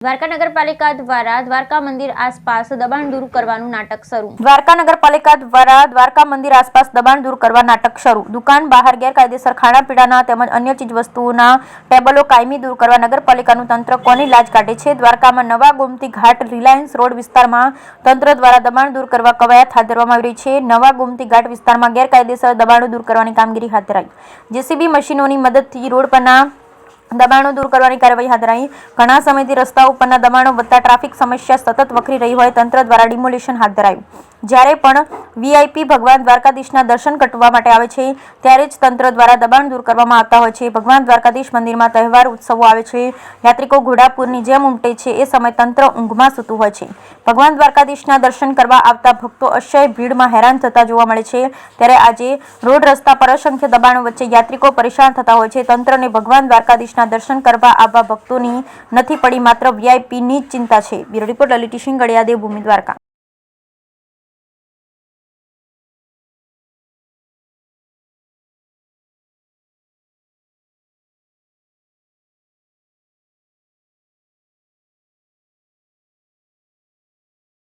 દ્વારકા નગરપાલિકા દ્વારા દ્વારકા મંદિર આસપાસ દબાણ દૂર કરવાનું નાટક શરૂ. દ્વારકા નગરપાલિકા દ્વારા દ્વારકા મંદિર આસપાસ દબાણ દૂર કરવા નાટક શરૂ. દુકાન બહાર ગેરકાયદેસર ખાણાપીણાના તેમજ અન્ય ચીજવસ્તુઓના ટેબલો કાયમી દૂર કરવા નગરપાલિકાનું તંત્ર કોની લાજ કાઢે છે? દ્વારકામાં નવા ગોમતી ઘાટ રિલાયન્સ રોડ વિસ્તારમાં તંત્ર દ્વારા દબાણ દૂર કરવા કવાયત હાથ ધરવામાં આવી રહી છે. નવા ગોમતી ઘાટ વિસ્તારમાં ગેરકાયદેસર દબાણો દૂર કરવાની કામગીરી હાથ ધરાઈ. જેસીબી મશીનોની મદદથી રોડ પરના દબાણો દૂર કરવાની કાર્યવાહી હાથ ધરાઈ. ઘણા સમયથી રસ્તાઓ પરના દબાણો વધતા ટ્રાફિક સમસ્યા સતત વકરી રહી હોય તંત્ર દ્વારા ડિમોલિશન હાથ ધરાયું. જ્યારે પણ વીઆઈપી ભગવાન દ્વારકાધીશના દર્શન કરવા માટે આવે છે ત્યારે જ તંત્ર દ્વારા દબાણ દૂર કરવામાં આવતા હોય છે. ભગવાન દ્વારકાધીશ મંદિરમાં તહેવાર ઉત્સવો આવે છે. યાત્રિકો ઘોડાપુરની જેમ ઉમટે છે એ સમય તંત્ર ઊંઘમાં સૂતું હોય છે. ભગવાન દ્વારકાધીશના દર્શન કરવા આવતા ભક્તો અસહ્ય ભીડમાં હેરાન થતા જોવા મળે છે. ત્યારે આજે રોડ રસ્તા પર અસંખ્ય દબાણો વચ્ચે યાત્રિકો પરેશાન થતા હોય છે. તંત્રને ભગવાન દ્વારકાધીશ દર્શન કરવા આવવા ભક્તોની નથી પડી માત્ર વીઆઈપીની જ ચિંતા છે. Bureau report Lalit Singadiya, Devbhumi Dwarka.